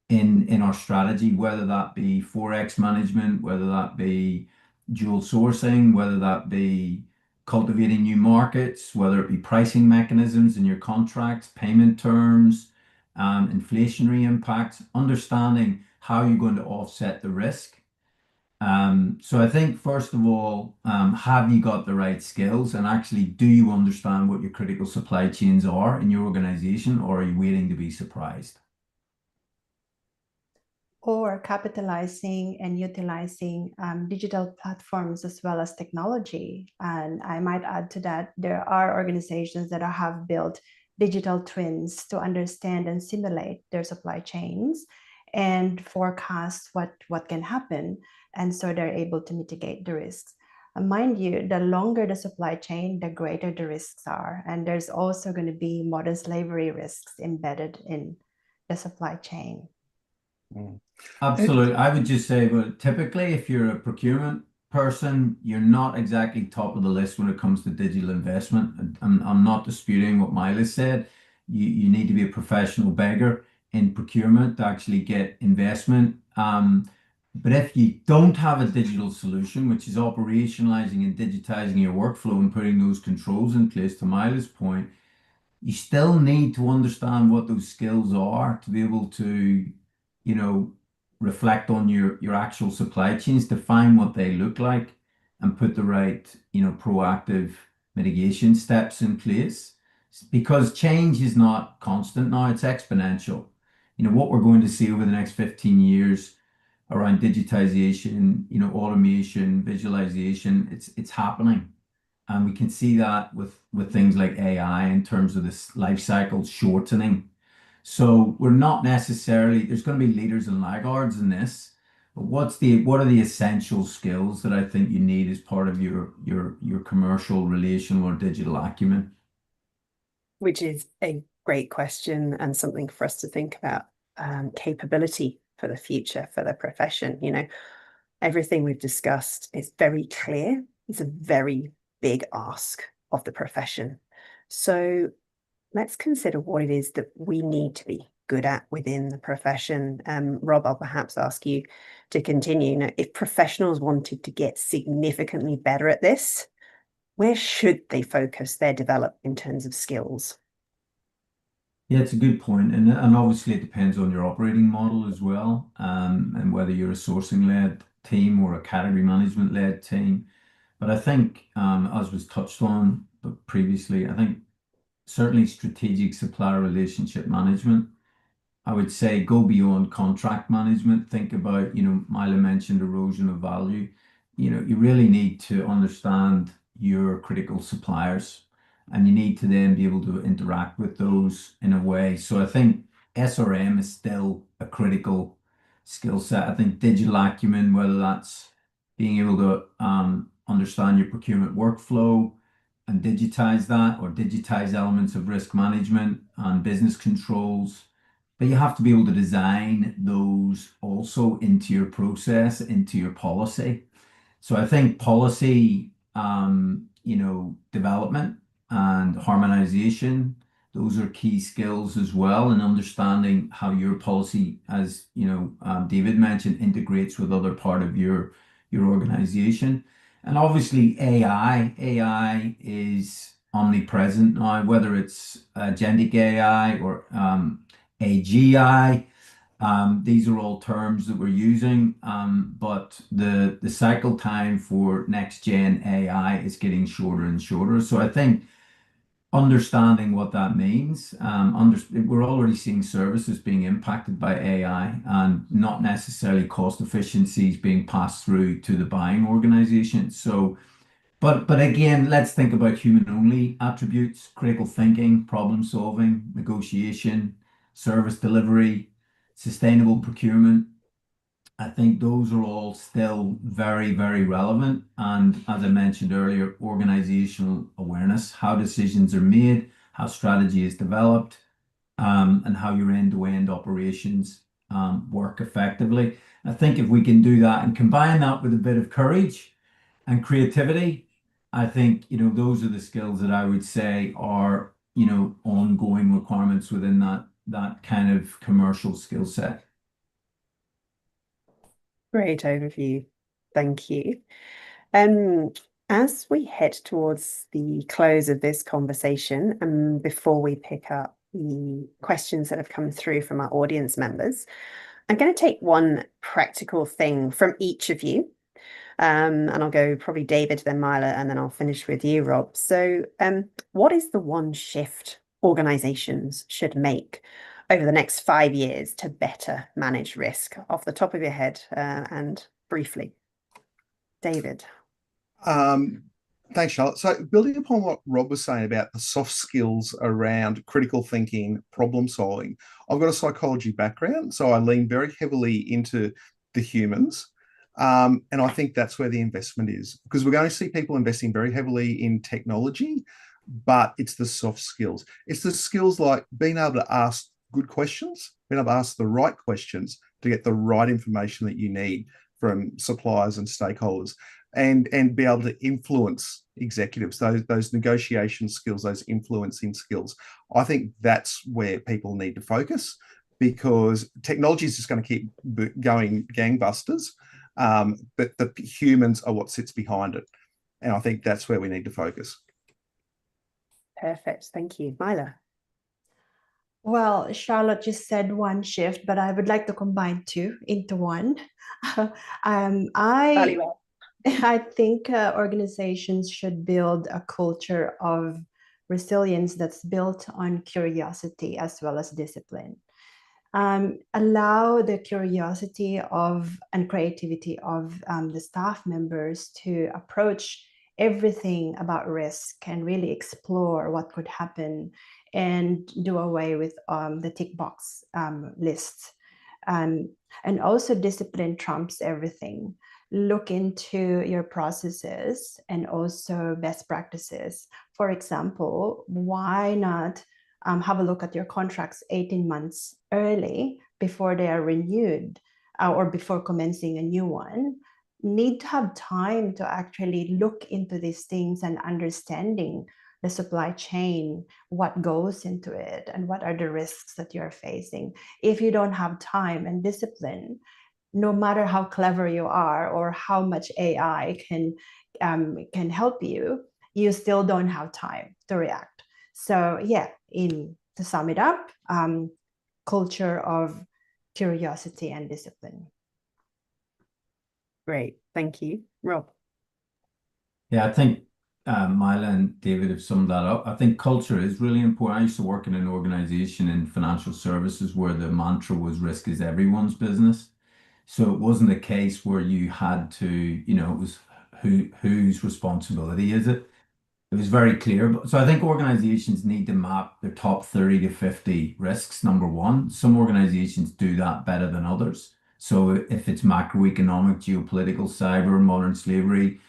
in our strategy, whether that be Forex management, whether that be dual sourcing, whether that be cultivating new markets, whether it be pricing mechanisms in your contracts, payment terms, inflationary impacts, understanding how you're going to offset the risk. So I think, first of all, have you got the right skills, and actually do you understand what your critical supply chains are in your organization, or are you waiting to be surprised? Or capitalizing and utilizing digital platforms as well as technology. And I might add to that, there are organizations that have built digital twins to understand and simulate their supply chains and forecast what can happen. And so they're able to mitigate the risks. Mind you, the longer the supply chain, the greater the risks are. And there's also going to be modern slavery risks embedded in the supply chain. Absolutely. I would just say, but typically, if you're a procurement person, you're not exactly top of the list when it comes to digital investment. I'm not disputing what Myla said. You need to be a professional beggar in procurement to actually get investment. But if you don't have a digital solution, which is operationalizing and digitizing your workflow and putting those controls in place, to Myla's point, you still need to understand what those skills are to be able to, reflect on your actual supply chains, define what they look like, and put the right, proactive mitigation steps in place. Because change is not constant now, it's exponential. What we're going to see over the next 15 years around digitization, automation, visualization, it's happening. And we can see that with things like AI in terms of this life cycle shortening. So we're not necessarily, there's going to be leaders and laggards in this, but what are the essential skills that I think you need as part of your commercial, relational, or digital acumen? Which is a great question and something for us to think about. Capability for the future, for the profession. Everything we've discussed is very clear. It's a very big ask of the profession. So let's consider what it is that we need to be good at within the profession. Rob, I'll perhaps ask you to continue. If professionals wanted to get significantly better at this, where should they focus their development in terms of skills? Yeah, it's a good point. And obviously it depends on your operating model as well, and whether you're a sourcing-led team or a category management-led team. But I think, as was touched on previously, I think certainly strategic supplier relationship management. I would say go beyond contract management. Think about, Myla mentioned erosion of value. You really need to understand your critical suppliers, and you need to then be able to interact with those in a way. So I think SRM is still a critical skill set. I think digital acumen, whether that's being able to understand your procurement workflow and digitize that, or digitize elements of risk management and business controls, but you have to be able to design those also into your process, into your policy. So I think policy, development and harmonization, those are key skills as well, and understanding how your policy, as David mentioned, integrates with other part of your organization. And obviously AI is omnipresent now, whether it's agentic AI or AGI. These are all terms that we're using, but the cycle time for next gen AI is getting shorter and shorter. So I think understanding what that means, we're already seeing services being impacted by AI and not necessarily cost efficiencies being passed through to the buying organization. So, but again, let's think about human only attributes: critical thinking, problem solving, negotiation, service delivery, sustainable procurement. I think those are all still very, very relevant. And as I mentioned earlier, organizational awareness, how decisions are made, how strategy is developed, and how your end-to-end operations work effectively. I think if we can do that and combine that with a bit of courage and creativity, I think, those are the skills that I would say are, ongoing requirements within that kind of commercial skill set. Great overview. Thank you. As we head towards the close of this conversation, and before we pick up the questions that have come through from our audience members, I'm going to take one practical thing from each of you. And I'll go probably David, then Myla, and then I'll finish with you, Rob. So what is the one shift organizations should make over the next 5 years to better manage risk, off the top of your head, and briefly? David. Thanks, Charlotte. So building upon what Rob was saying about the soft skills around critical thinking, problem solving, I've got a psychology background, so I lean very heavily into the humans. And I think that's where the investment is, because we're going to see people investing very heavily in technology, but it's the soft skills. It's the skills like being able to ask good questions, being able to ask the right questions to get the right information that you need from suppliers and stakeholders, and be able to influence executives, those negotiation skills, those influencing skills. I think that's where people need to focus, because technology is just going to keep going gangbusters, but the humans are what sits behind it. And I think that's where we need to focus. Perfect. Thank you. Myla. Well, Charlotte just said one shift, but I would like to combine two into one. Very well. I think organizations should build a culture of resilience that's built on curiosity as well as discipline. Allow the curiosity and creativity of the staff members to approach everything about risk and really explore what could happen and do away with the tick box list. And also discipline trumps everything. Look into your processes and also best practices. For example, why not have a look at your contracts 18 months early before they are renewed or before commencing a new one? Need to have time to actually look into these things and understanding the supply chain, what goes into it, and what are the risks that you're facing. If you don't have time and discipline, no matter how clever you are or how much AI can help you, you still don't have time to react. So yeah, to sum it up, culture of curiosity and discipline. Great, thank you. Rob. Yeah, I think Myla and David have summed that up. I think culture is really important. I used to work in an organization in financial services where the mantra was risk is everyone's business. So it wasn't a case where you had to, it was whose responsibility is it? It was very clear. So I think organizations need to map their top 30 to 50 risks, number one. Some organizations do that better than others. So if it's macroeconomic, geopolitical, cyber, modern slavery,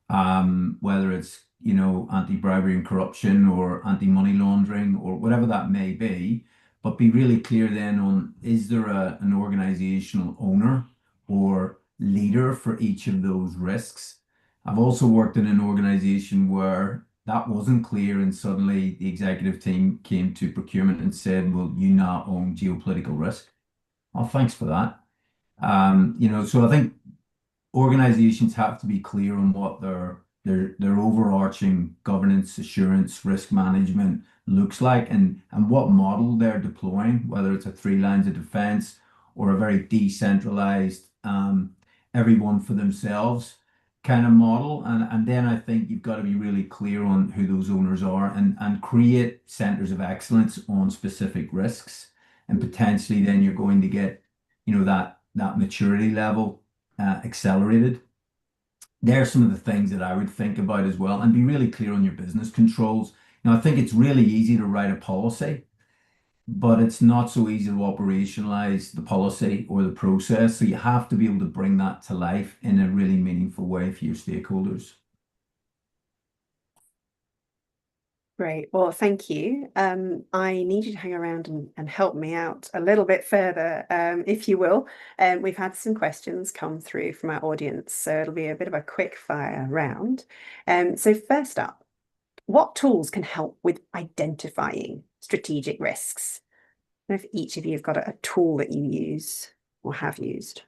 whether it's, anti-bribery and corruption or anti-money laundering or whatever that may be, but be really clear then on, is there an organizational owner or leader for each of those risks? I've also worked in an organization where that wasn't clear, and suddenly the executive team came to procurement and said, well, you now own geopolitical risk. Oh, thanks for that. So I think organizations have to be clear on what their overarching governance, assurance, risk management looks like, and what model they're deploying, whether it's a 3 lines of defense or a very decentralized, everyone for themselves kind of model. And then I think you've got to be really clear on who those owners are, and create centers of excellence on specific risks. And potentially then you're going to get, that maturity level accelerated. There are some of the things that I would think about as well, and be really clear on your business controls. Now, I think it's really easy to write a policy, but it's not so easy to operationalize the policy or the process. So you have to be able to bring that to life in a really meaningful way for your stakeholders. Great. Well, thank you. I need you to hang around and help me out a little bit further, if you will. We've had some questions come through from our audience, so it'll be a bit of a quick fire round. So first up, what tools can help with identifying strategic risks? I don't know if each of you have got a tool that you use or have used.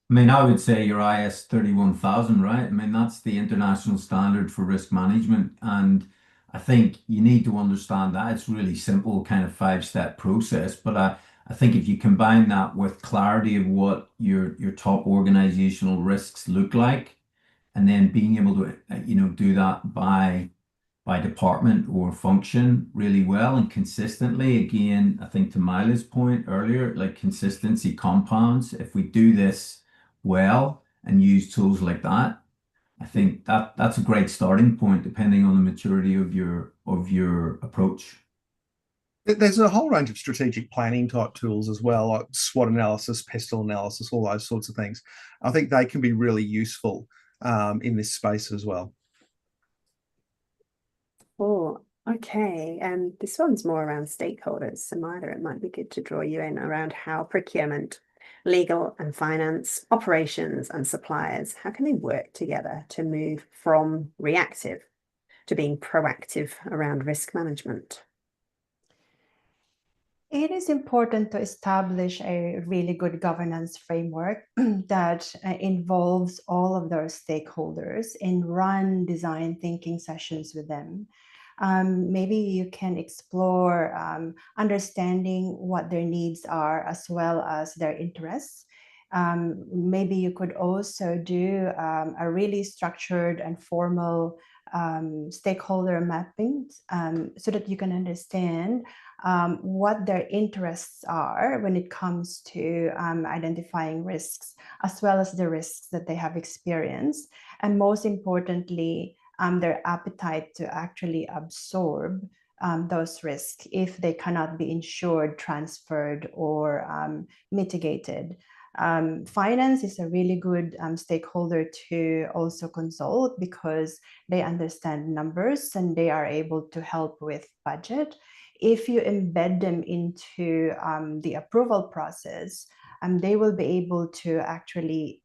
I mean, I would say your IS 31000, right? I mean, that's the international standard for risk management. And I think you need to understand that. It's really simple, kind of 5-step process. But I think if you combine that with clarity of what your top organizational risks look like, and then being able to, do that by department or function really well and consistently. Again, I think to Myla's point earlier, like consistency compounds. If we do this well and use tools like that, I think that's a great starting point, depending on the maturity of your approach. There's a whole range of strategic planning type tools as well, like SWOT analysis, pestle analysis, all those sorts of things. I think they can be really useful in this space as well. Oh, okay. And this one's more around stakeholders. So Myla, it might be good to draw you in around how procurement, legal and finance, operations and suppliers, how can they work together to move from reactive to being proactive around risk management? It is important to establish a really good governance framework that involves all of their stakeholders and run design thinking sessions with them. Maybe you can explore understanding what their needs are as well as their interests. Maybe you could also do a really structured and formal stakeholder mapping so that you can understand what their interests are when it comes to identifying risks, as well as the risks that they have experienced, and most importantly, their appetite to actually absorb those risks if they cannot be insured, transferred, or mitigated. Finance is a really good stakeholder to also consult because they understand numbers and they are able to help with budget. If you embed them into the approval process, they will be able to actually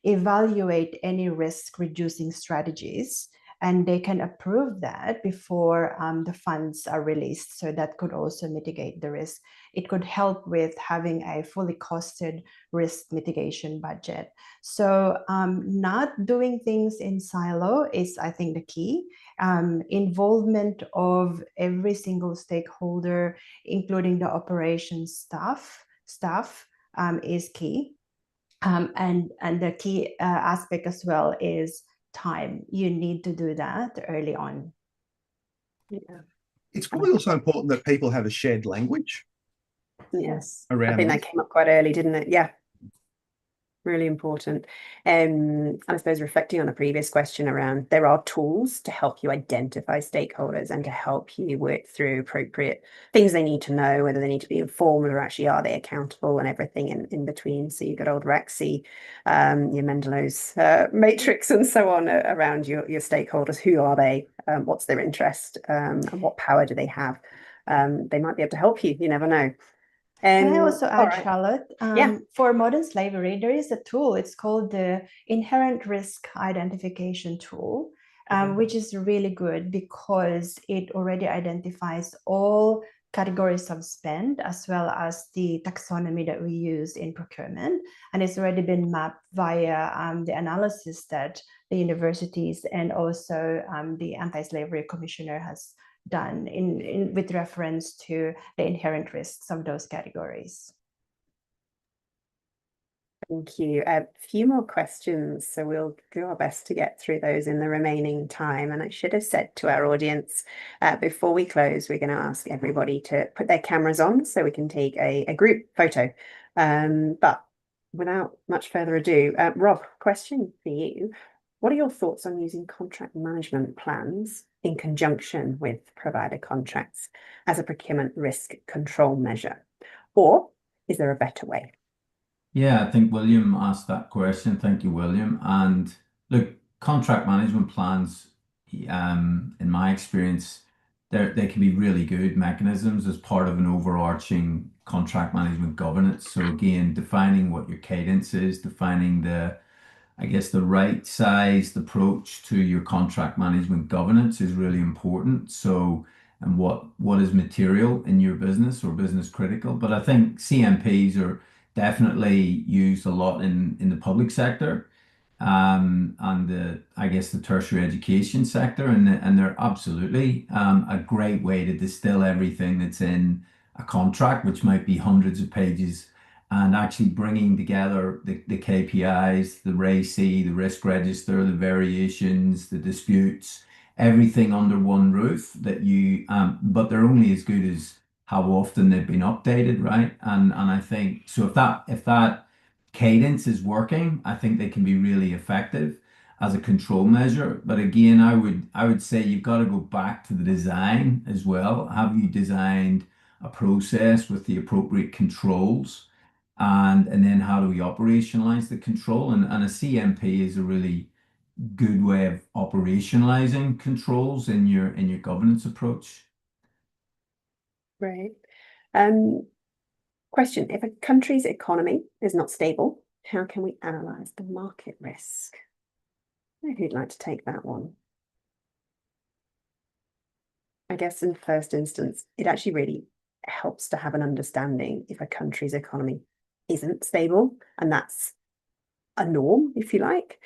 evaluate any risk reducing strategies, and they can approve that before the funds are released. So that could also mitigate the risk. It could help with having a fully costed risk mitigation budget. So not doing things in silo is, I think, the key. Involvement of every single stakeholder, including the operations staff, is key. And the key aspect as well is time. You need to do that early on. Yeah. It's probably also important that people have a shared language. Yes. Around I think this. that came up quite early, didn't it? Yeah. Really important. And I suppose reflecting on the previous question around, there are tools to help you identify stakeholders and to help you work through appropriate things they need to know, whether they need to be informed or actually are they accountable, and everything in between. So you've got old Rexy, your Mendelow's matrix and so on around your stakeholders. Who are they? What's their interest? And what power do they have? They might be able to help you. You never know. Can I also All add, right. Charlotte? Yeah. For modern slavery, there is a tool. It's called the Inherent Risk Identification Tool, which is really good because it already identifies all categories of spend as well as the taxonomy that we use in procurement. And it's already been mapped via the analysis that the universities and also the Anti-Slavery Commissioner has done with reference to the inherent risks of those categories. Thank you. A few more questions, so we'll do our best to get through those in the remaining time. And I should have said to our audience, before we close, we're going to ask everybody to put their cameras on so we can take a group photo. But without much further ado, Rob, question for you. What are your thoughts on using contract management plans in conjunction with provider contracts as a procurement risk control measure? Or is there a better way? Yeah, I think William asked that question. Thank you, William. And look, contract management plans, in my experience, they can be really good mechanisms as part of an overarching contract management governance. So again, defining what your cadence is, defining I guess the right sized approach to your contract management governance is really important. So, and what is material in your business or business critical. But I think CMPs are definitely used a lot in the public sector, and I guess the tertiary education sector, and they're absolutely a great way to distill everything that's in a contract, which might be hundreds of pages, and actually bringing together the KPIs, the RACI, the risk register, the variations, the disputes, everything under one roof but they're only as good as how often they've been updated, right? And I think so if that cadence is working, I think they can be really effective as a control measure. But again, I would say you've got to go back to the design as well. Have you designed a process with the appropriate controls? And then how do we operationalize the control? And a CMP is a really good way of operationalizing controls in your governance approach. Right. Question, if a country's economy is not stable, how can we analyze the market risk? Who'd like to take that one? I guess in first instance, it actually really helps to have an understanding if a country's economy isn't stable, and that's a norm, if you like.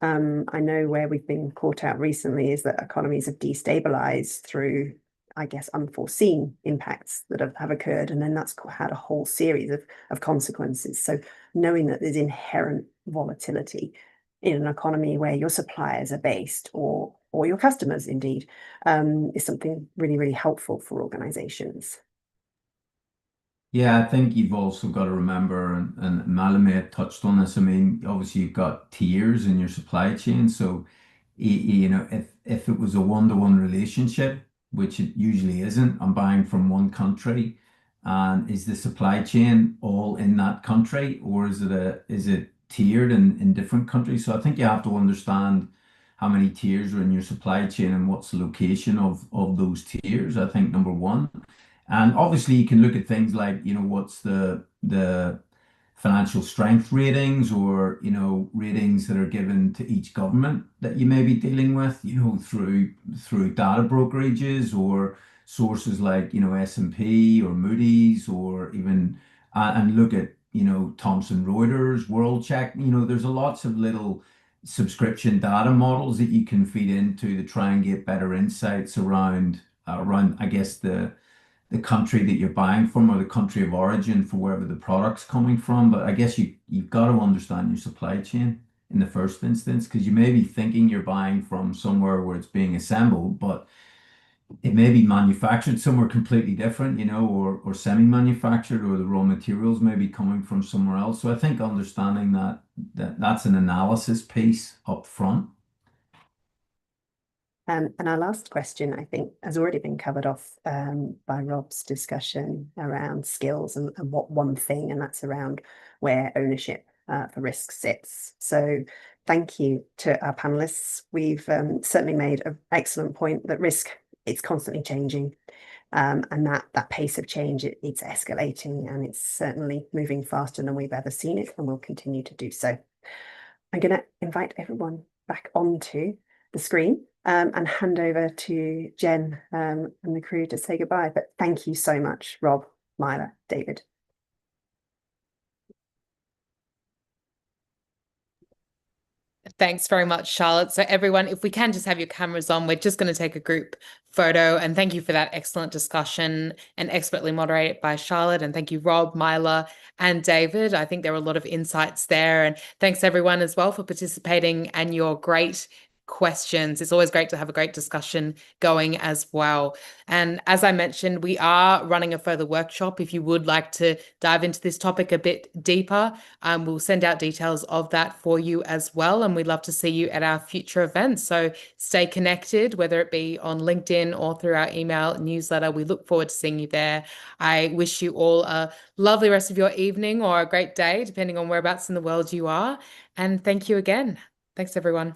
I know where we've been caught out recently is that economies have destabilized through, I guess, unforeseen impacts that have occurred, and then that's had a whole series of consequences. So knowing that there's inherent volatility in an economy where your suppliers are based, or your customers indeed, is something really, really helpful for organizations. Yeah, I think you've also got to remember, and Myla may have touched on this. I mean, obviously you've got tiers in your supply chain. So, you know, if it was a one-to-one relationship, which it usually isn't, I'm buying from one country, and is the supply chain all in that country, or is it tiered in different countries? So I think you have to understand how many tiers are in your supply chain and what's the location of those tiers. I think number one. And obviously, you can look at things like, you know, what's the financial strength ratings, or, you know, ratings that are given to each government that you may be dealing with, you know, through data brokerages or sources like, you know, S&P or Moody's, or even and look at, you know, Thomson Reuters, World Check. You know, there's lots of little subscription data models that you can feed into to try and get better insights around I guess the country that you're buying from, or the country of origin for wherever the product's coming from. But I guess you've got to understand your supply chain in the first instance, because you may be thinking you're buying from somewhere where it's being assembled, but it may be manufactured somewhere completely different, you know, or semi-manufactured, or the raw materials may be coming from somewhere else. So I think understanding that's an analysis piece up front. And our last question, I think, has already been covered off by Rob's discussion around skills and what one thing, and that's around where ownership for risk sits. So thank you to our panelists. We've certainly made an excellent point that risk, it's constantly changing. And that pace of change, it's escalating, and it's certainly moving faster than we've ever seen it, and will continue to do so. I'm going to invite everyone back onto the screen and hand over to Jen and the crew to say goodbye. But thank you so much, Rob, Myla, David. Thanks very much, Charlotte. So everyone, if we can just have your cameras on, we're just going to take a group photo. And thank you for that excellent discussion and expertly moderated by Charlotte. And thank you, Rob, Myla, and David. I think there were a lot of insights there. And thanks everyone as well for participating and your great questions. It's always great to have a great discussion going as well. And as I mentioned, we are running a further workshop. If you would like to dive into this topic a bit deeper, we'll send out details of that for you as well. And we'd love to see you at our future events. So stay connected, whether it be on LinkedIn or through our email newsletter. We look forward to seeing you there. I wish you all a lovely rest of your evening or a great day, depending on whereabouts in the world you are. And thank you again. Thanks, everyone.